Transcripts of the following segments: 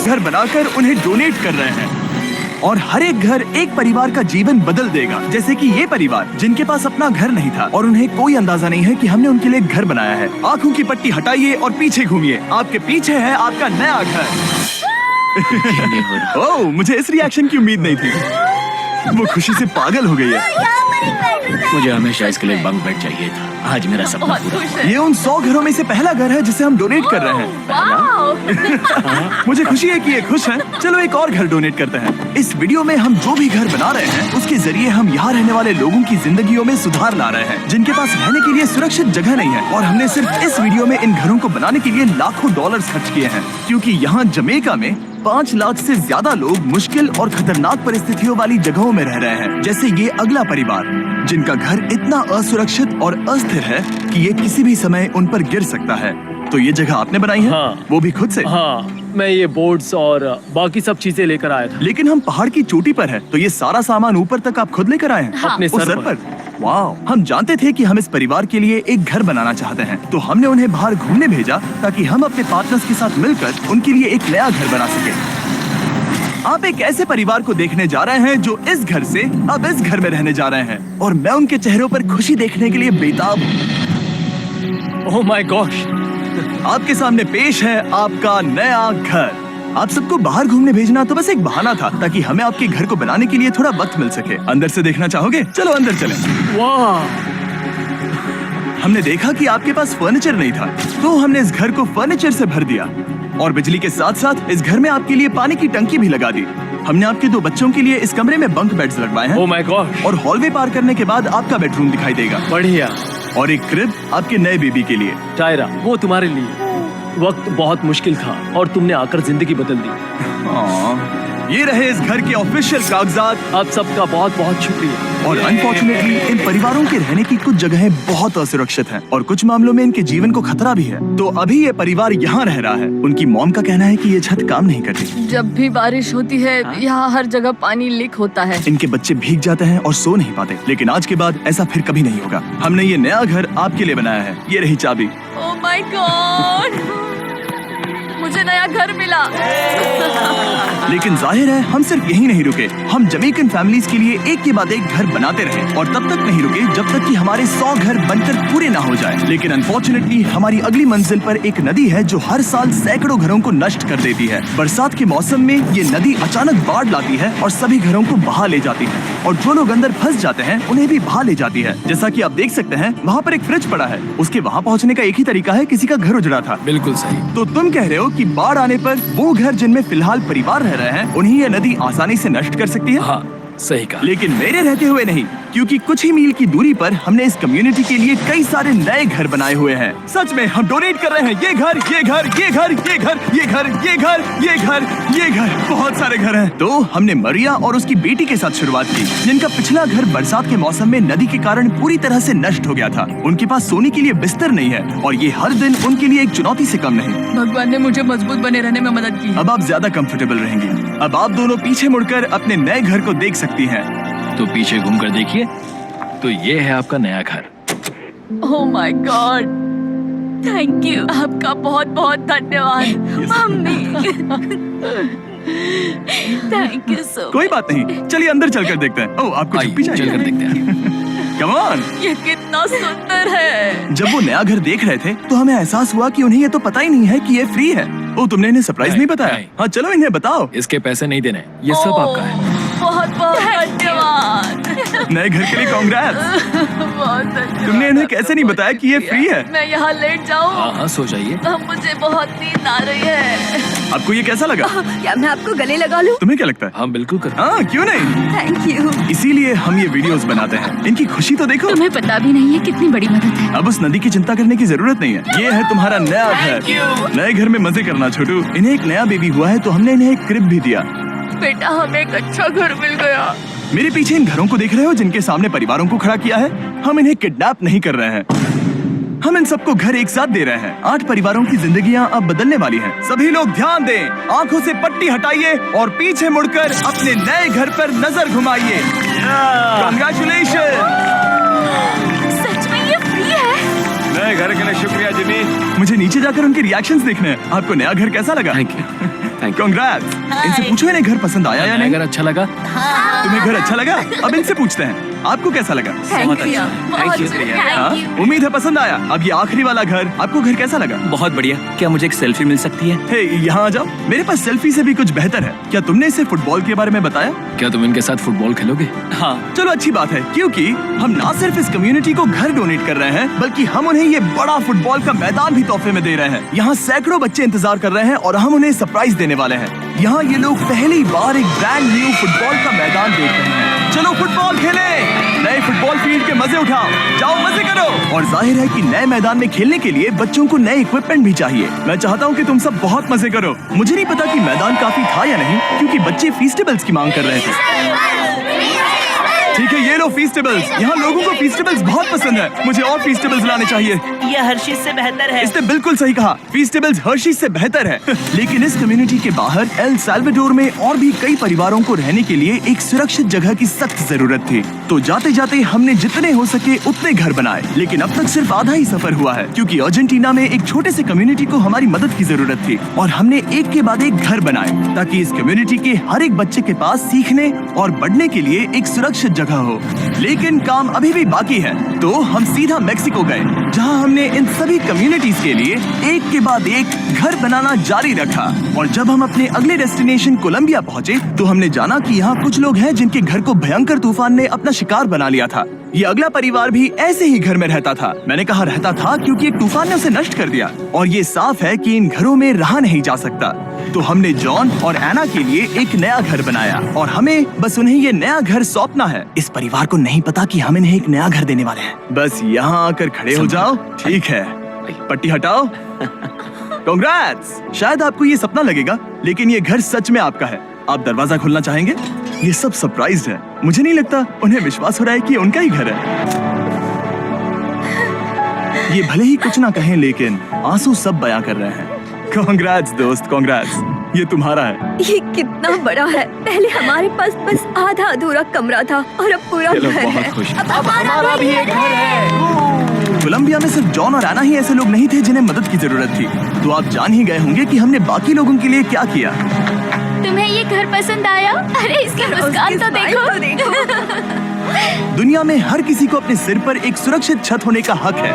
घर बनाकर उन्हें डोनेट कर रहे हैं और हर एक घर एक परिवार का जीवन बदल देगा। जैसे कि ये परिवार जिनके पास अपना घर नहीं था और उन्हें कोई अंदाजा नहीं है कि हमने उनके लिए घर बनाया है। आंखों की पट्टी हटाइए और पीछे घूमिए। आपके पीछे है आपका नया घर। ओह, मुझे इस रिएक्शन की उम्मीद नहीं थी। वो खुशी से पागल हो गई है। मुझे हमेशा इसके लिए बंक बेड चाहिए था। आज मेरा सपना पूरा हुआ। ये उन 100 घरों में से पहला घर है जिसे हम डोनेट कर रहे हैं। मुझे खुशी है कि ये खुश हैं। चलो एक और घर डोनेट करते हैं। इस वीडियो में हम जो भी घर बना रहे हैं उसके जरिए हम यहाँ रहने वाले लोगों की जिंदगियों में सुधार ला रहे हैं, जिनके पास रहने के लिए सुरक्षित जगह नहीं है। और हमने सिर्फ इस वीडियो में इन घरों को बनाने के लिए लाखों डॉलर्स खर्च किए हैं, क्योंकि यहाँ जमैका में 5 लाख से ज्यादा लोग मुश्किल और खतरनाक परिस्थितियों वाली जगहों में रह रहे हैं। जैसे ये अगला परिवार जिनका घर इतना असुरक्षित और अस्थिर है कि ये किसी भी समय उन पर गिर सकता है। तो ये जगह आपने बनाई है? हाँ। वो भी खुद से? हाँ, मैं ये बोर्ड्स और बाकी सब चीजें लेकर आया था। लेकिन हम पहाड़ की चोटी पर है, तो ये सारा सामान ऊपर तक आप खुद लेकर आए हैं? हाँ। अपने उस सर पर। वाह, हम जानते थे कि हम इस परिवार के लिए एक घर बनाना चाहते हैं, तो हमने उन्हें बाहर घूमने भेजा ताकि हम अपने पार्टनर्स के साथ मिलकर उनके लिए एक नया घर बना सके। आप एक ऐसे परिवार को देखने जा रहे हैं जो इस घर से अब इस घर में रहने जा रहे हैं, और मैं उनके चेहरों पर खुशी देखने के लिए बेताब हूँ। ओह माय गॉश, आपके सामने पेश है आपका नया घर। आप सबको बाहर घूमने भेजना तो बस एक बहाना था ताकि हमें आपके घर को बनाने के लिए थोड़ा वक्त मिल सके। अंदर से देखना चाहोगे? चलो अंदर चलें। वाह, हमने देखा कि आपके पास फर्नीचर नहीं था, तो हमने इस घर को फर्नीचर से भर दिया और बिजली के साथ साथ इस घर में आपके लिए पानी की टंकी भी लगा दी। हमने आपके 2 बच्चों के लिए इस कमरे में बंक बेड्स लगवाए हैं। ओह माय गॉश, और हॉलवे पार करने के बाद आपका बेडरूम दिखाई देगा। बढ़िया। और एक क्रिब आपके नए बेबी के लिए। टायरा, वो तुम्हारे लिए। वक्त बहुत मुश्किल था और तुमने आकर जिंदगी बदल दी। ये रहे इस घर के ऑफिशियल कागजात। आप सबका बहुत बहुत शुक्रिया। और अनफॉर्चुनेटली इन परिवारों के रहने की कुछ जगहें बहुत असुरक्षित हैं और कुछ मामलों में इनके जीवन को खतरा भी है। तो अभी ये परिवार यहाँ रह रहा है। उनकी मॉम का कहना है कि ये छत काम नहीं करती। जब भी बारिश होती है यहाँ हर जगह पानी लीक होता है। इनके बच्चे भीग जाते हैं और सो नहीं पाते, लेकिन आज के बाद ऐसा फिर कभी नहीं होगा। हमने ये नया घर आपके लिए बनाया है। ये रही चाबी। ओह माय गॉड, मुझे नया घर मिला। लेकिन जाहिर है हम सिर्फ यही नहीं रुके। हम जमैकन फैमिलीज के लिए एक के बाद एक घर बनाते रहे और तब तक नहीं रुके जब तक कि हमारे 100 घर बनकर पूरे ना हो जाए। लेकिन अनफॉर्चुनेटली हमारी अगली मंजिल पर एक नदी है जो हर साल सैकड़ों घरों को नष्ट कर देती है। बरसात के मौसम में ये नदी अचानक बाढ़ लाती है और सभी घरों को बहा ले जाती है, और जो लोग अंदर फंस जाते हैं उन्हें भी बहा ले जाती है। जैसा कि आप देख सकते हैं वहाँ पर एक फ्रिज पड़ा है। उसके वहाँ पहुँचने का एक ही तरीका है, किसी का घर उजड़ा था। बिल्कुल सही। तो तुम कह रहे हो कि बाढ़ आने पर वो घर जिनमें फिलहाल परिवार रह रहे हैं उन्हें ये नदी आसानी से नष्ट कर सकती है? हाँ, सही कहा। लेकिन मेरे रहते हुए नहीं, क्योंकि कुछ ही मील की दूरी पर हमने इस कम्युनिटी के लिए कई सारे नए घर बनाए हुए हैं। सच में हम डोनेट कर रहे हैं ये घर, ये घर, ये घर, ये घर, ये घर, ये घर, ये घर, ये घर, बहुत सारे घर हैं। तो हमने मरिया और उसकी बेटी के साथ शुरुआत की, जिनका पिछला घर बरसात के मौसम में नदी के कारण पूरी तरह से नष्ट हो गया था। उनके पास सोने के लिए बिस्तर नहीं है और ये हर दिन उनके लिए एक चुनौती से कम नहीं। भगवान ने मुझे मजबूत बने रहने में मदद की। अब आप ज्यादा कंफर्टेबल रहेंगी। अब आप दोनों पीछे मुड़कर अपने नए घर को देख सकती हैं। तो पीछे घूमकर देखिए, तो ये है आपका नया घर। Oh my God, thank you. आपका बहुत बहुत धन्यवाद मम्मी। Thank you so. कोई बात नहीं, चलिए अंदर चलकर देखते हैं। ओह, आपको छुट्टी चाहिए? चलकर देखते हैं। Come on. ये कितना सुंदर है। जब वो नया घर देख रहे थे तो हमें एहसास हुआ कि उन्हें ये तो पता ही नहीं है कि ये फ्री है। ओ, तुमने इन्हें सरप्राइज नहीं बताया? नहीं। हाँ, चलो इन्हें बताओ। इसके पैसे नहीं देने, ये सब आपका है। बहुत बहुत धन्यवाद। नए घर के लिए कांग्रेट्स। बहुत धन्यवाद। तुमने इन्हें कैसे नहीं बताया कि ये फ्री है? मैं यहाँ लेट जाऊँ? हाँ, सो जाइए। मुझे बहुत नींद आ रही है। आपको ये कैसा लगा? क्या मैं आपको गले लगा लूं? तुम्हें क्या लगता है? हम बिल्कुल कर। हाँ, क्यों नहीं। Thank you. इसीलिए हम ये वीडियोस बनाते हैं। इनकी खुशी तो देखो। तुम्हें पता भी नहीं है कितनी बड़ी मदद है। अब उस नदी की चिंता करने की जरूरत नहीं है। ये है तुम्हारा नया घर। नए घर में मजे करना छोटू। इन्हें एक नया बेबी हुआ है तो हमने इन्हें एक क्रिब भी दिया। बेटा, हमें एक अच्छा घर मिल गया। मेरे पीछे इन घरों को देख रहे हो जिनके सामने परिवारों को खड़ा किया है? हम इन्हें किडनैप नहीं कर रहे हैं, हम इन सबको घर एक साथ दे रहे हैं। 8 परिवारों की जिंदगियां अब बदलने वाली हैं। सभी लोग ध्यान दें, आंखों से पट्टी हटाइए और पीछे मुड़कर अपने नए घर पर नजर घुमाइए। कांग्रेचुलेशन। सच में ये फ्री है? नए घर के लिए शुक्रिया जिमी। मुझे नीचे जाकर उनके रिएक्शंस देखने हैं। आपको नया घर कैसा लगा? Thank you. Thank you. Congrats. इनसे पूछो इन्हें घर पसंद आया या नहीं। अगर अच्छा लगा तुम्हें घर अच्छा लगा? अब इनसे पूछते हैं आपको कैसा लगा? Thank you Thank you, Priya. हाँ? Thank you. उम्मीद है पसंद आया। अब ये आखिरी वाला घर, आपको घर कैसा लगा? बहुत बढ़िया। क्या मुझे एक सेल्फी मिल सकती है? हे, यहाँ आ जाओ। मेरे पास सेल्फी से भी कुछ बेहतर है। क्या तुमने इसे फुटबॉल के बारे में बताया? क्या तुम इनके साथ फुटबॉल खेलोगे? हाँ, चलो अच्छी बात है, क्योंकि हम ना सिर्फ इस कम्युनिटी को घर डोनेट कर रहे हैं, बल्कि हम उन्हें ये बड़ा फुटबॉल का मैदान भी तोहफे में दे रहे हैं। यहाँ सैकड़ों बच्चे इंतजार कर रहे हैं और हम उन्हें सरप्राइज देने वाले हैं। यहाँ ये लोग पहली बार एक ब्रांड न्यू फुटबॉल का मैदान देख रहे हैं। चलो फुटबॉल खेलें, नए फुटबॉल फील्ड के मजे उठाओ, जाओ मजे करो। और जाहिर है कि नए मैदान में खेलने के लिए बच्चों को नए इक्विपमेंट भी चाहिए। मैं चाहता हूँ कि तुम सब बहुत मजे करो। मुझे नहीं पता कि मैदान काफी था या नहीं, क्योंकि बच्चे फीस्टेबल्स की मांग कर रहे थे। ठीक है, ये लो फीस्टेबल्स। यहाँ लोगों को फीस्टेबल्स बहुत पसंद है। मुझे और फीस्टेबल्स लाने चाहिए। ये हर्षिज से बेहतर है। इसने बिल्कुल सही कहा, फीस्टेबल्स हर्शीज से बेहतर है। लेकिन इस कम्युनिटी के बाहर एल साल्वाडोर में और भी कई परिवारों को रहने के लिए एक सुरक्षित जगह की सख्त जरूरत थी। तो जाते जाते हमने जितने हो सके उतने घर बनाए, लेकिन अब तक सिर्फ आधा ही सफर हुआ है, क्योंकि अर्जेंटीना में एक छोटे से कम्युनिटी को हमारी मदद की जरूरत थी और हमने एक के बाद एक घर बनाए ताकि इस कम्युनिटी के हर एक बच्चे के पास सीखने और बढ़ने के लिए एक सुरक्षित जगह हो। लेकिन काम अभी भी बाकी है, तो हम सीधा मेक्सिको गए, जहां हमने इन सभी कम्युनिटीज के लिए एक के बाद एक घर बनाना जारी रखा। और जब हम अपने अगले डेस्टिनेशन कोलंबिया पहुंचे, तो हमने जाना कि यहाँ कुछ लोग हैं जिनके घर को भयंकर तूफान ने अपना शिकार बना लिया था। ये अगला परिवार भी ऐसे ही घर में रहता था। मैंने कहा रहता था क्योंकि एक तूफान ने उसे नष्ट कर दिया, और ये साफ है कि इन घरों में रहा नहीं जा सकता। तो हमने जॉन और एना के लिए एक नया घर बनाया और हमें बस उन्हें ये नया घर सौंपना है। इस परिवार को नहीं पता कि हम इन्हें एक नया घर देने वाले हैं। बस यहाँ आकर खड़े हो जाओ। ठीक है, पट्टी हटाओ। कांग्रेट्स। शायद आपको ये सपना लगेगा, लेकिन ये घर सच में आपका है। आप दरवाजा खोलना चाहेंगे? ये सब सरप्राइज्ड है। मुझे नहीं लगता उन्हें विश्वास हो रहा है कि उनका ही घर है। ये भले ही कुछ ना कहें, लेकिन आंसू सब बयां कर रहे हैं। कांग्रेट्स दोस्त, कांग्रेट्स। ये तुम्हारा है। ये कितना बड़ा है। पहले हमारे पास बस आधा अधूरा कमरा था और अब पूरा ये लोग घर है। बहुत खुश हैं। अब हमारा भी एक घर है। कोलंबिया में सिर्फ जॉन और एना ही ऐसे लोग नहीं थे जिन्हें मदद की जरूरत थी। तो आप जान ही गए होंगे कि हमने बाकी लोगों के लिए क्या किया। तुम्हें ये घर पसंद आया? अरे इसकी मुस्कान तो देखो। दुनिया में हर किसी को अपने सिर पर एक सुरक्षित छत होने का हक है,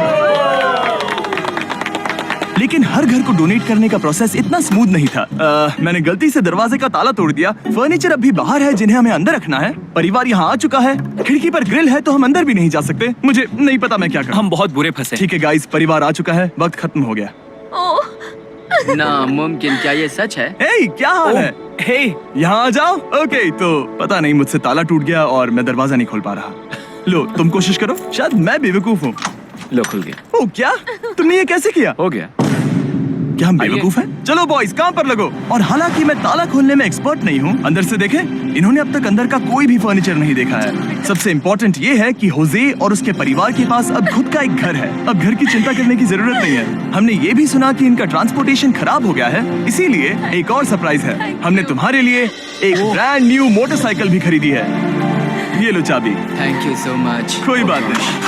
लेकिन हर घर को डोनेट करने का प्रोसेस इतना स्मूथ नहीं था। मैंने गलती से दरवाजे का ताला तोड़ दिया। फर्नीचर अब भी बाहर है जिन्हें हमें अंदर रखना है। परिवार यहाँ आ चुका है। खिड़की पर ग्रिल है तो हम अंदर भी नहीं जा सकते। मुझे नहीं पता मैं क्या करूं। हम बहुत बुरे फंसे। ठीक है गाइस, परिवार आ चुका है। वक्त खत्म हो गया। नामुमकिन, क्या ये सच है? हे, क्या हाल है? हे, यहाँ आ जाओ। ओके, तो पता नहीं मुझसे ताला टूट गया और मैं दरवाजा नहीं खोल पा रहा। लो, तुम कोशिश करो। शायद मैं बेवकूफ हूँ। लो खुल गया। ओ क्या? तुमने ये कैसे किया? हो गया। क्या हम बेवकूफ हैं? चलो बॉयज, काम पर लगो। और हालांकि मैं ताला खोलने में एक्सपर्ट नहीं हूँ, अंदर से देखें, इन्होंने अब तक अंदर का कोई भी फर्नीचर नहीं देखा है। सबसे इम्पोर्टेंट ये है कि होजे और उसके परिवार के पास अब खुद का एक घर है। अब घर की चिंता करने की जरूरत नहीं है। हमने ये भी सुना कि इनका ट्रांसपोर्टेशन खराब हो गया है, इसीलिए एक और सरप्राइज है। हमने तुम्हारे लिए एक ब्रांड न्यू मोटरसाइकिल भी खरीदी है। ये लो चाबी। Thank you so much. कोई बात नहीं।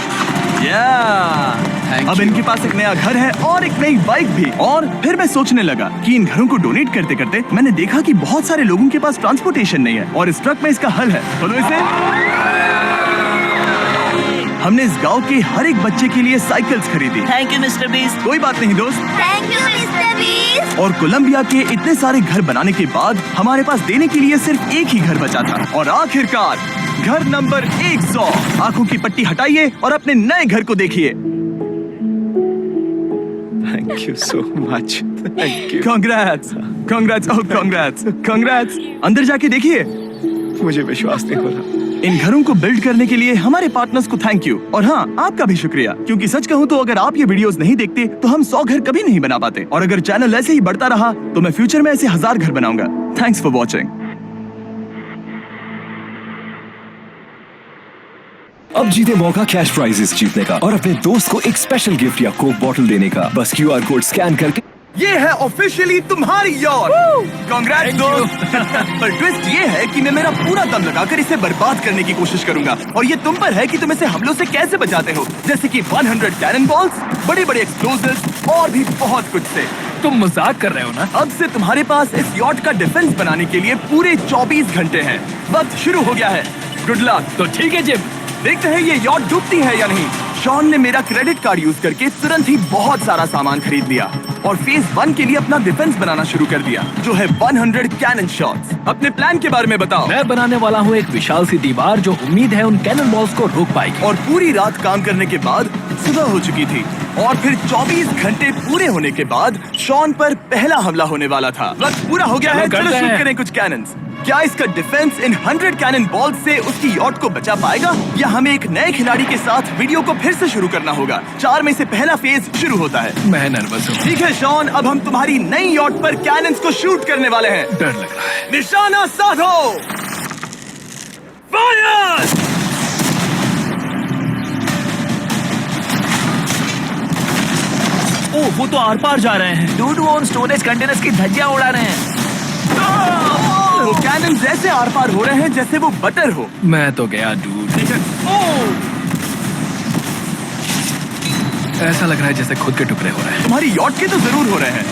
Thank अब you. इनके पास एक नया घर है और एक नई बाइक भी। और फिर मैं सोचने लगा कि इन घरों को डोनेट करते करते मैंने देखा कि बहुत सारे लोगों के पास ट्रांसपोर्टेशन नहीं है, और इस ट्रक में इसका हल है। बोलो इसे। हमने इस गांव के हर एक बच्चे के लिए साइकिल्स खरीदी। Thank you mister beast. कोई बात नहीं दोस्त। Thank you mister beast. और कोलंबिया के इतने सारे घर बनाने के बाद हमारे पास देने के लिए सिर्फ एक ही घर बचा था। और आखिरकार घर नंबर 100। आंखों की पट्टी हटाइए और अपने नए घर को देखिए। Thank you so much. Thank you. Congrats, congrats, oh congrats, congrats. अंदर जाके देखिए। मुझे विश्वास नहीं हो रहा। इन घरों को बिल्ड करने के लिए हमारे पार्टनर्स को थैंक यू, और हाँ, आपका भी शुक्रिया, क्योंकि सच कहूँ तो अगर आप ये वीडियोस नहीं देखते तो हम 100 घर कभी नहीं बना पाते। और अगर चैनल ऐसे ही बढ़ता रहा तो मैं फ्यूचर में ऐसे 1000 घर बनाऊंगा। Thanks for watching. अब जीते मौका कैश प्राइजेस जीतने का और अपने दोस्त को एक स्पेशल गिफ्ट या कोक बॉटल देने का। बस QR कोड स्कैन करके। ये है ऑफिशियली तुम्हारी यार। कांग्रेट्स दोस्त। पर ट्विस्ट ये है कि मैं मेरा पूरा दम लगाकर इसे बर्बाद करने की कोशिश करूंगा, और ये तुम पर है कि तुम इसे हमलों से कैसे बचाते हो, जैसे कि 100 कैनन बॉल्स, बड़े बड़े एक्सप्लोजिव्स और भी बहुत कुछ से। तुम मजाक कर रहे हो ना? अब से तुम्हारे पास इस यॉट का डिफेंस बनाने के लिए पूरे 24 घंटे हैं। वक्त शुरू हो गया है। Good luck. तो ठीक है जिम। देखते हैं ये यॉट डूबती है या नहीं। शॉन ने मेरा क्रेडिट कार्ड यूज करके तुरंत ही बहुत सारा सामान खरीद लिया और फेज 1 के लिए अपना डिफेंस बनाना शुरू कर दिया, जो है 100 कैनन शॉट्स। अपने प्लान के बारे में बताओ। मैं बनाने वाला हूँ एक विशाल सी दीवार जो उम्मीद है उन कैनन बॉल्स को रोक पाएगी। और पूरी रात काम करने के बाद सुबह हो चुकी थी और फिर 24 घंटे पूरे होने के बाद शॉन पर पहला हमला होने वाला था। वक्त पूरा हो गया है, चलो चलो करते शूट हैं। करें कुछ कैनन्स। क्या इसका डिफेंस इन 100 कैनन बॉल्स से उसकी यॉट को बचा पाएगा, या हमें एक नए खिलाड़ी के साथ वीडियो को फिर से शुरू करना होगा? 4 में से पहला फेज शुरू होता है। मैं नर्वस हूँ। ठीक है शॉन, अब हम तुम्हारी नई यॉट पर कैनन्स को शूट करने वाले हैं। डर लग रहा है। निशाना साधो। फायर! ओह, वो तो आर पार जा रहे हैं। डूड, वो उन स्टोरेज कंटेनर्स की धज्जियां उड़ा रहे हैं। वो कैनन जैसे आर पार हो रहे हैं जैसे वो बटर हो। मैं तो गया डूड। ऐसा लग रहा है जैसे खुद के टुकड़े हो रहे हैं। तुम्हारी यॉट के तो जरूर हो रहे हैं।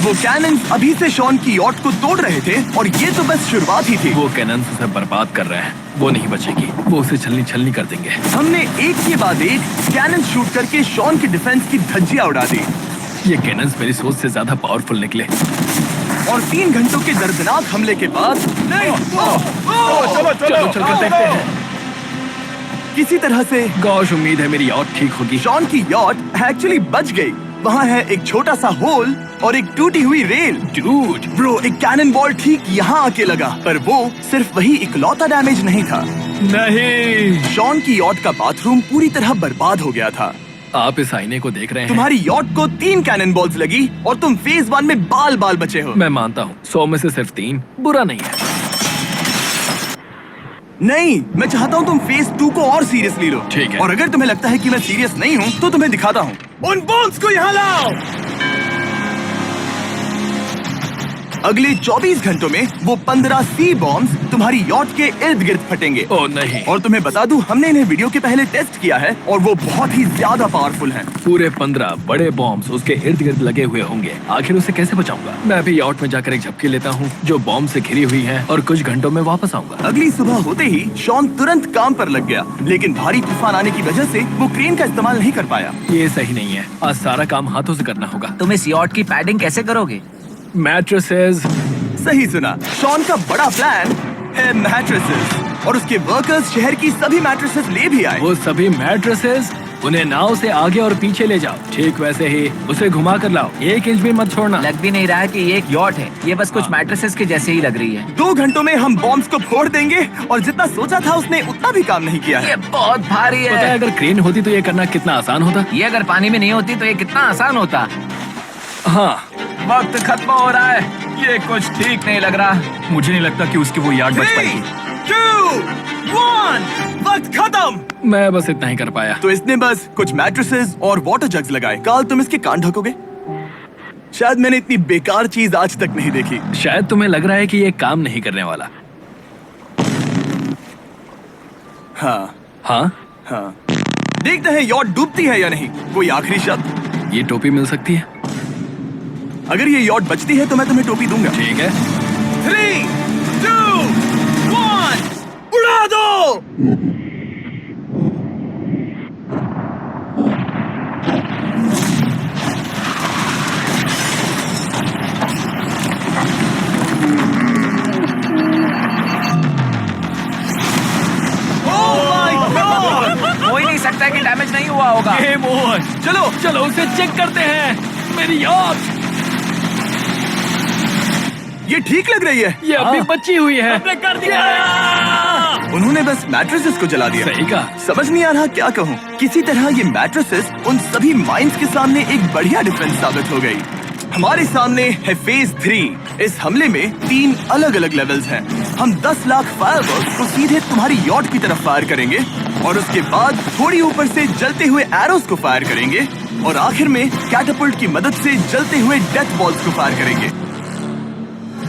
वो कैनन अभी से शॉन की यॉट को तोड़ रहे थे और ये तो बस शुरुआत ही थी। वो कैनन उसे बर्बाद कर रहे हैं। वो नहीं बचेगी। वो उसे छलनी छलनी कर देंगे। हमने एक के बाद एक कैनन शूट करके शॉन की डिफेंस की धज्जियां उड़ा दी। ये कैनन्स मेरी सोच से ज्यादा पावरफुल निकले। और 3 घंटों के दर्दनाक हमले के बाद चलो चलकर देखते हैं। किसी तरह से गॉश, उम्मीद है मेरी यॉट ठीक होगी। शॉन की यॉट एक्चुअली बच गई। वहाँ है एक छोटा सा होल और एक टूटी हुई रेल। डूड, ब्रो, एक कैनन बॉल ठीक यहाँ आके लगा, पर वो सिर्फ वही इकलौता डैमेज नहीं था। नहीं। शॉन की यॉट का बाथरूम पूरी तरह बर्बाद हो गया था। आप इस आईने को देख रहे हैं? तुम्हारी यॉट को 3 कैनन बॉल्स लगी और तुम फेज 1 में बाल बाल बचे हो। मैं मानता हूँ 100 में से सिर्फ 3 बुरा नहीं है। नहीं, मैं चाहता हूँ तुम फेज 2 को और सीरियसली लो। ठीक है। और अगर तुम्हें लगता है कि मैं सीरियस नहीं हूँ तो तुम्हें दिखाता हूँ। उन बॉल्स को यहाँ लाओ। अगले 24 घंटों में वो 15 सी बॉम्ब्स तुम्हारी यॉट के इर्द गिर्द फटेंगे। ओह नहीं। और तुम्हें बता दूं, हमने इन्हें वीडियो के पहले टेस्ट किया है और वो बहुत ही ज्यादा पावरफुल हैं। पूरे 15 बड़े बॉम्ब्स उसके इर्द गिर्द लगे हुए होंगे। आखिर उसे कैसे बचाऊंगा? मैं भी यॉट में जाकर एक झपकी लेता हूँ जो बॉम्ब से घिरी हुई है और कुछ घंटों में वापस आऊंगा। अगली सुबह होते ही शॉन तुरंत काम पर लग गया, लेकिन भारी तूफान आने की वजह से वो क्रेन का इस्तेमाल नहीं कर पाया। ये सही नहीं है। आज सारा काम हाथों से करना होगा। तुम इस यॉट की पैडिंग कैसे करोगे? मैट्रेसेस। सही सुना, शॉन का बड़ा प्लान है मैट्रेसेस, और उसके वर्कर्स शहर की सभी मैट्रेसेस ले भी आए। वो सभी मैट्रेसेस, उन्हें नाव से आगे और पीछे ले जाओ। ठीक वैसे ही उसे घुमा कर लाओ। 1 इंच भी मत छोड़ना। लग भी नहीं रहा है कि ये एक यॉट है। ये बस कुछ मैट्रेसेस के जैसे ही लग रही है। 2 घंटों में हम बॉम्ब्स को फोड़ देंगे, और जितना सोचा था उसने उतना भी काम नहीं किया है। ये बहुत भारी पता है है। अगर क्रेन होती तो ये करना कितना आसान होता। ये अगर पानी में नहीं होती तो ये कितना आसान होता। हाँ, वक्त खत्म हो रहा है। ये कुछ ठीक नहीं लग रहा। मुझे नहीं लगता कि उसकी वो याद बच 3, पाएगी। 2, 1, वक्त खत्म। मैं बस इतना ही कर पाया। तो इसने बस कुछ मैट्रेसेस और वाटर जग्स लगाए। काल, तुम इसके कान ढकोगे? शायद मैंने इतनी बेकार चीज आज तक नहीं देखी। शायद तुम्हें लग रहा है कि ये काम नहीं करने वाला। हाँ हाँ, हाँ, देखते हैं यॉट डूबती है या नहीं। कोई आखिरी शब्द? ये टोपी मिल सकती है। अगर ये यॉट बचती है तो मैं तुम्हें टोपी दूंगा। ठीक है। 3, 2, 1, उड़ा दो। हो ही नहीं सकता कि डैमेज नहीं हुआ होगा। Game over. चलो चलो उसे चेक करते हैं। मेरी यॉट, ये ठीक लग रही है। ये अभी बची हुई है। कर दिया। उन्होंने बस मैट्रेसेस को जला दिया। सही कहा। समझ नहीं आ रहा क्या कहूँ। किसी तरह ये मैट्रेसेस उन सभी माइंस के सामने एक बढ़िया डिफेंस साबित हो गई। हमारे सामने है फेज 3। इस हमले में 3 अलग अलग लेवल्स हैं। हम 10 लाख फायरवर्क्स को सीधे तुम्हारी यॉट की तरफ फायर करेंगे, और उसके बाद थोड़ी ऊपर से जलते हुए एरोस को फायर करेंगे, और आखिर में कैटापल्ट की मदद से जलते हुए डेथ बॉल्स को फायर करेंगे।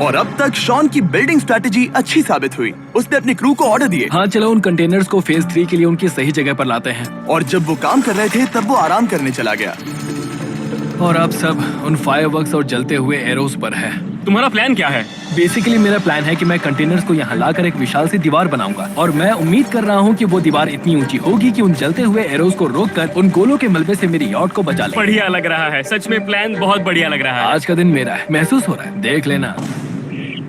और अब तक शॉन की बिल्डिंग स्ट्रैटेजी अच्छी साबित हुई। उसने अपने क्रू को ऑर्डर दिए हाँ चलो उन कंटेनर्स को फेज 3 के लिए उनकी सही जगह पर लाते हैं। और जब वो काम कर रहे थे तब वो आराम करने चला गया। और अब सब उन फायरवर्क्स और जलते हुए एरोस पर है। तुम्हारा प्लान क्या है? बेसिकली मेरा प्लान है कि मैं कंटेनर्स को यहाँ लाकर एक विशाल सी दीवार बनाऊंगा और मैं उम्मीद कर रहा हूँ कि वो दीवार इतनी ऊंची होगी कि उन जलते हुए एरोस को रोककर उन गोलों के मलबे से मेरी यॉट को बचा ले। बढ़िया लग रहा है, सच में प्लान बहुत बढ़िया लग रहा है। आज का दिन मेरा है, महसूस हो रहा है, देख लेना।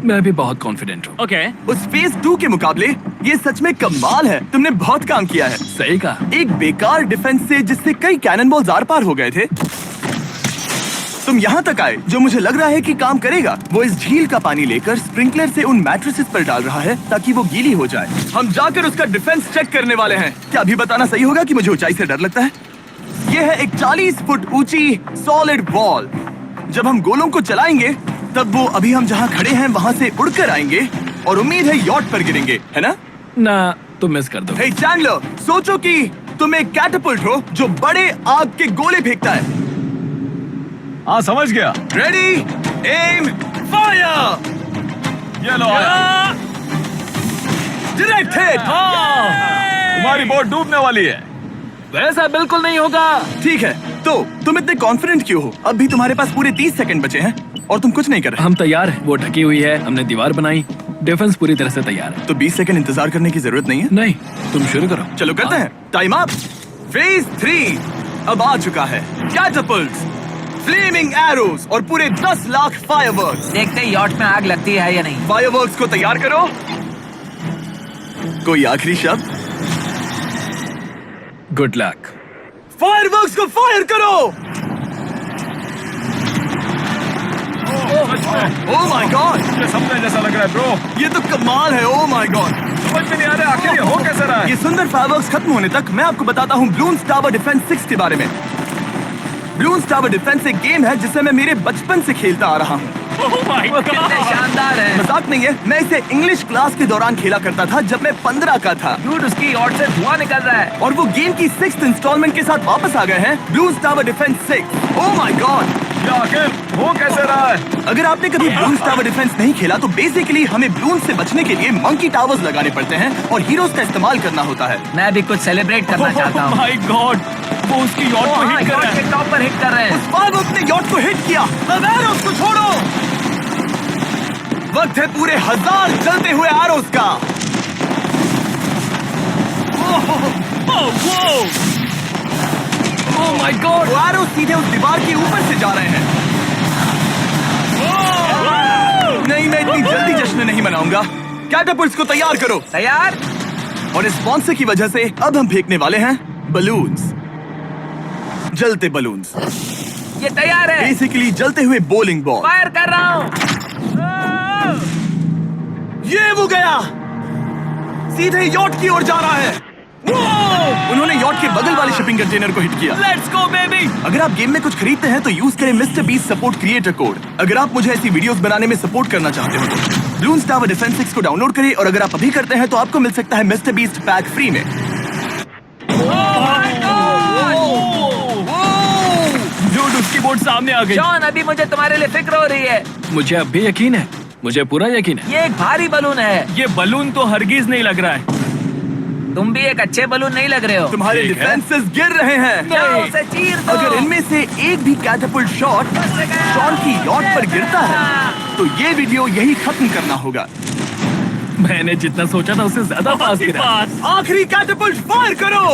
मैं भी बहुत कॉन्फिडेंट हूँ। ओके, उस फेज 2 के मुकाबले ये सच में कमाल है। तुमने बहुत काम किया है। सही कहा। एक बेकार डिफेंस से जिससे कई कैनन बॉल्स आर पार हो गए थे, तुम यहाँ तक आए जो मुझे लग रहा है कि काम करेगा। वो इस झील का पानी लेकर स्प्रिंकलर से उन मैट्रेसेस पर डाल रहा है ताकि वो गीली हो जाए। हम जाकर उसका डिफेंस चेक करने वाले हैं। क्या अभी बताना सही होगा कि मुझे ऊंचाई से डर लगता है? ये है एक 40 फुट ऊंची सॉलिड वॉल। जब हम गोलों को चलाएंगे तब वो अभी हम जहाँ खड़े हैं वहाँ से उड़कर आएंगे और उम्मीद है यॉट पर गिरेंगे, है ना? ना तुम मिस कर दो। हे चैंडलर, सोचो कि तुम एक कैटapult हो जो बड़े आग के गोले फेंकता है। हाँ समझ गया। Ready, aim, fire! ये लो आया। Direct hit! तुम्हारी बोट डूबने वाली है। वैसा बिल्कुल नहीं होगा। ठीक है, तो तुम इतने कॉन्फिडेंट क्यों हो? अब भी तुम्हारे पास पूरे 30 सेकंड बचे हैं और तुम कुछ नहीं कर रहे। हम तैयार हैं। वो ढकी हुई है, हमने दीवार बनाई, डिफेंस पूरी तरह से तैयार है। तो 20 सेकंड इंतजार करने की जरूरत नहीं है। नहीं, तुम शुरू करो। चलो करते हैं। Time up. फेज 3 अब आ चुका है। कैटapults, फ्लेमिंग एरोज और पूरे 10 लाख फायरवर्क्स। देखते यॉट में आग लगती है या नहीं। फायरवर्क्स को तैयार करो। कोई आखिरी शब्द? Good luck. फायरवर्क्स को फायर करो। ओह माय गॉड, ये सपने जैसा लग रहा है ब्रो। ये तो कमाल है। ओह माय गॉड, समझ में नहीं आ रहा आखिर ये हो कैसा रहा है। ये सुंदर फायरवर्क्स खत्म होने तक मैं आपको बताता हूँ ब्लून्स टावर डिफेंस 6 के बारे में। ब्लून्स टावर डिफेंस एक गेम है जिसे मैं मेरे बचपन से खेलता आ रहा हूँ। Oh my God! शानदार है। मजाक नहीं है, मैं इसे इंग्लिश क्लास के दौरान खेला करता था जब मैं 15 का था। डूड उसकी यॉट से धुआं निकल रहा है। और वो गेम की 6th इंस्टॉलमेंट के साथ वापस आ गए हैं, balloons tower defence 6। Oh my God, ये आखिर हो कैसे रहा है? अगर आपने कभी ब्लून्स टावर डिफेंस नहीं खेला तो बेसिकली हमें ब्लून से बचने के लिए मंकी टावर्स लगाने पड़ते हैं और हीरोज का इस्तेमाल करना होता है। मैं भी कुछ सेलिब्रेट करना चाहता हूँ। माय गॉड, वो उसकी यॉट को हिट कर रहा यॉट है। के टॉप पर हिट कर रहे हैं। उस फायरवर्क ने यॉट को हिट किया। अब एरोस को छोड़ो। वक्त है पूरे 1000 चलते हुए एरोस का। ओह माय गॉड, वो एरोस सीधे उस दीवार के ऊपर से जा रहे हैं। नहीं, मैं इतनी जल्दी जश्न नहीं मनाऊंगा। कैटapults को तैयार करो। तैयार? और इस स्पॉन्सर की वजह से अब हम फेंकने वाले हैं बलून्स, जलते बलून्स। ये तैयार है। बेसिकली जलते हुए बोलिंग बॉल। फायर कर रहा हूँ। ये वो गया, सीधे यॉट की ओर जा रहा है। उन्होंने यॉट के बगल वाले शिपिंग कंटेनर को हिट किया। Let's go baby. अगर आप गेम में कुछ खरीदते हैं तो यूज करें mister beast support creator code. अगर आप मुझे ऐसी वीडियोस बनाने में सपोर्ट करना चाहते हो तो ब्लून्स टावर डिफेंस 6 को डाउनलोड करें और अगर आप अभी करते हैं तो आपको मिल सकता है मिस्टर बीस्ट पैक फ्री में। डूड उसकी बोट सामने आ गई। जॉन, अभी मुझे तुम्हारे लिए फिक्र हो रही है। मुझे अब भी यकीन है, मुझे पूरा यकीन है। ये एक भारी बलून है। ये बलून तो हरगिज नहीं लग रहा है। तुम भी एक अच्छे बलून नहीं लग रहे हो। तुम्हारे ठीक है। डिफेंसेस गिर रहे हैं। जाओ, उसे चीर दो। अगर इनमें से एक भी कैटapult शॉट शॉन की यॉट पर गिरता है तो ये वीडियो यही खत्म करना होगा। मैंने जितना सोचा था उससे ज्यादा पास गिरा। आखिरी कैटapult फायर करो।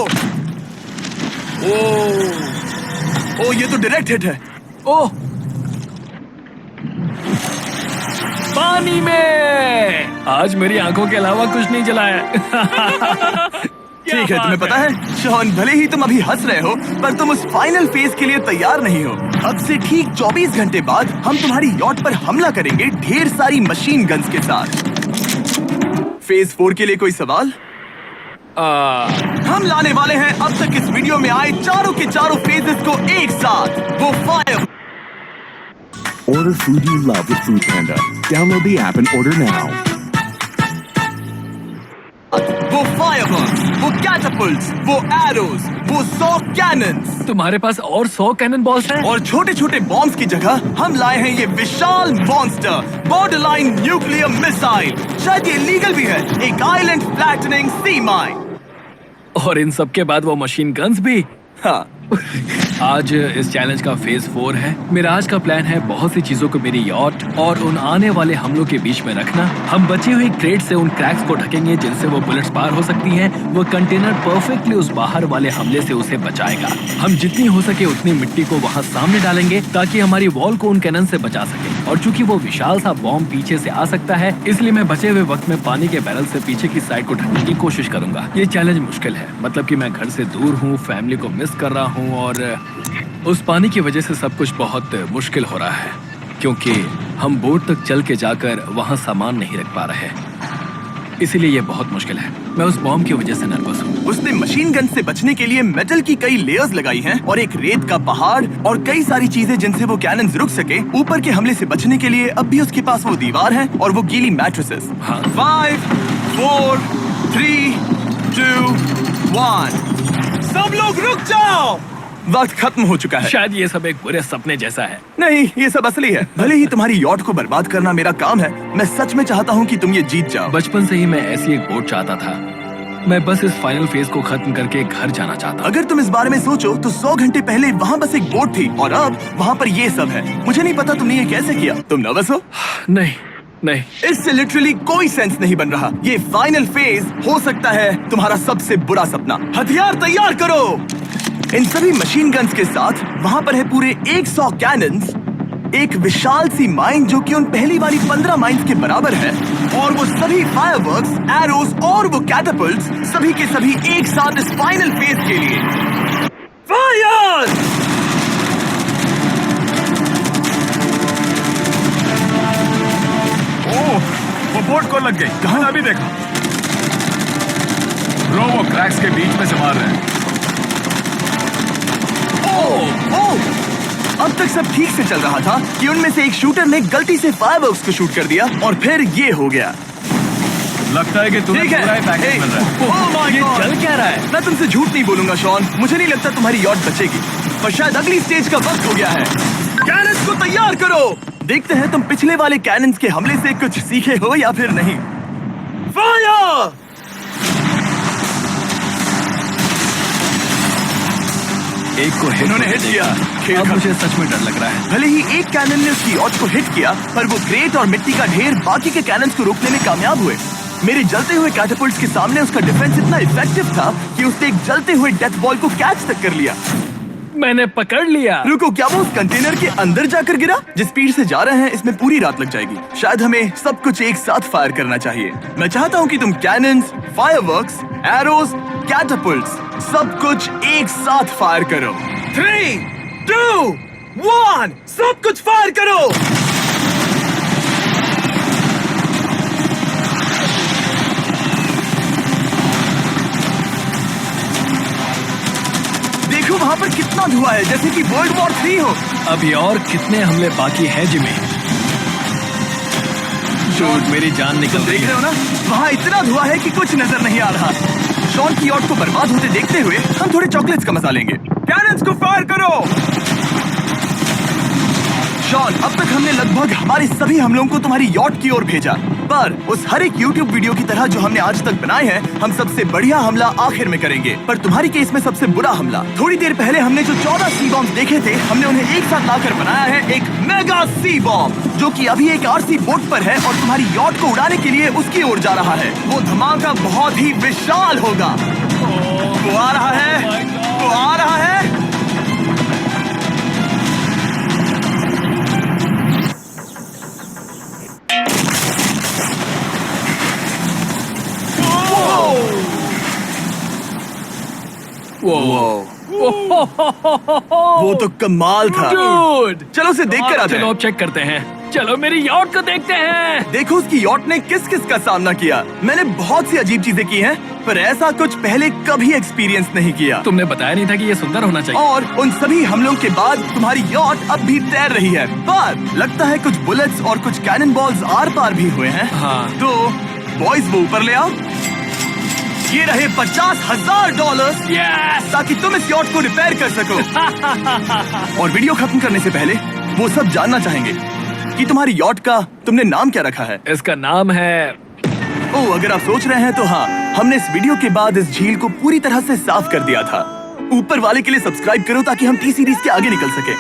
ओ ये तो डायरेक्ट हिट है। ओह, पानी में। आज मेरी आंखों के अलावा कुछ नहीं जलाया। ठीक है, तुम्हें पता है शॉन, भले ही तुम अभी हंस रहे हो पर तुम उस फाइनल फेज के लिए तैयार नहीं हो। अब से ठीक 24 घंटे बाद हम तुम्हारी यॉट पर हमला करेंगे ढेर सारी मशीन गन्स के साथ। फेज 4 के लिए कोई सवाल? हम लाने वाले हैं अब तक इस वीडियो में आए चारों के चारों फेजेस को एक साथ। वो fire. Order food you love with Food Panda. Download the app and order now. वो फायरवर्क्स, वो वो कैटapults, वो एरोज, वो 100 cannons। तुम्हारे पास और 100 कैनन बॉल्स हैं? और छोटे छोटे बॉम्ब्स की जगह हम लाए हैं ये विशाल मॉन्स्टर बॉर्डरलाइन न्यूक्लियर मिसाइल। शायद ये लीगल भी है, एक आइलैंड फ्लैटनिंग सी माइन। और इन सब के बाद वो मशीन गन्स भी। हाँ, आज इस चैलेंज का फेज 4 है। मेरा आज का प्लान है बहुत सी चीजों को मेरी यॉट और उन आने वाले हमलों के बीच में रखना। हम बची हुई क्रेट से उन क्रैक्स को ढकेंगे जिनसे वो बुलेट्स पार हो सकती हैं। वो कंटेनर परफेक्टली उस बाहर वाले हमले से उसे बचाएगा। हम जितनी हो सके उतनी मिट्टी को वहाँ सामने डालेंगे ताकि हमारी वॉल को उन कैनन से बचा सके। और चूंकि वो विशाल सा बॉम्ब पीछे से आ सकता है, इसलिए मैं बचे हुए वक्त में पानी के बैरल से पीछे की साइड को ढकने की कोशिश करूंगा। ये चैलेंज मुश्किल है, मतलब कि मैं घर से दूर हूँ, फैमिली को मिस कर रहा हूँ और उस पानी की वजह से सब कुछ बहुत मुश्किल हो रहा है, क्योंकि हम बोट तक चल के जाकर वहाँ सामान नहीं रख पा रहे। इसीलिए ये बहुत मुश्किल है। मैं उस बॉम्ब की वजह से नर्वस हूँ। उसने मशीन गन से बचने के लिए मेटल की कई लेयर्स लगाई हैं और एक रेत का पहाड़ और कई सारी चीजें जिनसे वो कैनन्स रुक सके। ऊपर के हमले से बचने के लिए अब भी उसके पास वो दीवार है और वो गीली मैट्रेसेस। हाँ। 5, 4, 3, 2, 1। सब लोग रुक जाओ, वक्त खत्म हो चुका है। शायद ये सब एक बुरे सपने जैसा है। नहीं, ये सब असली है। भले ही तुम्हारी यॉट को बर्बाद करना मेरा काम है, मैं सच में चाहता हूँ कि तुम ये जीत जाओ। बचपन से ही मैं ऐसी एक बोट चाहता था। मैं बस इस फाइनल फेज को खत्म करके घर जाना चाहता। अगर तुम इस बारे में सोचो तो 100 घंटे पहले वहाँ बस एक बोट थी और अब वहाँ पर ये सब है। मुझे नहीं पता तुमने ये कैसे किया। तुम नर्वस हो? नहीं नहीं, इससे लिटरली कोई सेंस नहीं बन रहा। ये फाइनल फेज हो सकता है तुम्हारा सबसे बुरा सपना। हथियार तैयार करो। इन सभी मशीन गन्स के साथ वहाँ पर है पूरे 100 कैनन्स, एक विशाल सी माइन जो कि उन पहली वाली 15 माइंस के बराबर है, और वो सभी फायरवर्क्स, एरोज और वो कैटapults सभी के सभी एक साथ इस फाइनल फेज के लिए। फायर! ओह, वो बोट को लग गई। कहाँ? अभी देखो, ब्रो वो क्रैक्स के बीच में से मार रहे हैं। अब तक सब ठीक से चल रहा था कि उनमें से एक शूटर ने गलती से फायरवर्क्स को शूट कर दिया और फिर ये हो गया। लगता है कि तुम्हें ठीक है। पूरा ही पैकेज मिल रहा है। Oh my ये God! चल क्या रहा है? मैं तुमसे झूठ नहीं बोलूंगा शॉन, मुझे नहीं लगता तुम्हारी यॉट बचेगी, पर शायद अगली स्टेज का वक्त हो गया है। कैनन्स को तैयार करो। देखते हैं तुम पिछले वाले कैनन्स के हमले से कुछ सीखे हो या फिर नहीं। फायर! एक को इन्होंने हिट किया। खेल अब खत्म। मुझे सच में डर लग रहा है। भले ही एक कैनन ने उसकी यॉट को हिट किया, पर वो क्रेट और मिट्टी का ढेर बाकी के कैनन्स को रोकने में कामयाब हुए। मेरे जलते हुए कैटapults के सामने उसका डिफेंस इतना इफेक्टिव था कि उसने एक जलते हुए डेथ बॉल को कैच तक कर लिया। मैंने पकड़ लिया। रुको, क्या वो उस कंटेनर के अंदर जाकर गिरा? जिस स्पीड से जा रहे हैं इसमें पूरी रात लग जाएगी। शायद हमें सब कुछ एक साथ फायर करना चाहिए। मैं चाहता हूँ कि तुम कैनन्स, फायरवर्क्स, एरोज, कैटapults सब कुछ एक साथ फायर करो। 3, 2, 1, सब कुछ फायर करो। देखो वहाँ पर कितना धुआं है, जैसे कि वर्ल्ड वॉर 3 हो। अभी और कितने हमले बाकी हैं जिमी? शूट, मेरी जान निकल रही देख रहे है। हो ना, वहाँ इतना धुआं है कि कुछ नजर नहीं आ रहा। शॉन की यॉट को बर्बाद होते देखते हुए हम थोड़े चॉकलेट्स का मजा लेंगे। कैनन्स को फायर करो। शॉन, अब तक हमने लगभग हमारे सभी हमलों को तुम्हारी यॉट की ओर भेजा, पर उस हर एक YouTube वीडियो की तरह जो हमने आज तक बनाए हैं, हम सबसे बढ़िया हमला आखिर में करेंगे। पर तुम्हारी केस में सबसे बुरा हमला। थोड़ी देर पहले हमने जो 14 सी बॉम्ब देखे थे, हमने उन्हें एक साथ लाकर बनाया है एक मेगा सी बॉम्ब, जो कि अभी एक RC बोट पर है और तुम्हारी यॉट को उड़ाने के लिए उसकी ओर जा रहा है। वो धमाका बहुत ही विशाल होगा। वो आ रहा है, वो आ रहा है। वो तो कमाल था। Dude! चलो उसे देख कर आते चलो हैं। अब चेक करते हैं। चलो मेरी यॉट को देखते हैं। देखो उसकी यॉट ने किस किस का सामना किया। मैंने बहुत सी अजीब चीजें की हैं, पर ऐसा कुछ पहले कभी एक्सपीरियंस नहीं किया। तुमने बताया नहीं था कि ये सुंदर होना चाहिए। और उन सभी हमलों के बाद तुम्हारी यॉट अब भी तैर रही है, पर लगता है कुछ बुलेट्स और कुछ कैनन बॉल्स आर पार भी हुए हैं। हाँ। तो बॉयज वो ऊपर ले आओ। ये रहे $50,000 यस ताकि तुम इस यॉट को रिपेयर कर सको। और वीडियो खत्म करने से पहले वो सब जानना चाहेंगे कि तुम्हारी यॉट का तुमने नाम क्या रखा है। इसका नाम है ओह, अगर आप सोच रहे हैं तो हाँ, हमने इस वीडियो के बाद इस झील को पूरी तरह से साफ कर दिया था। ऊपर वाले के लिए सब्सक्राइब करो ताकि हम टी सीरीज के आगे निकल सके।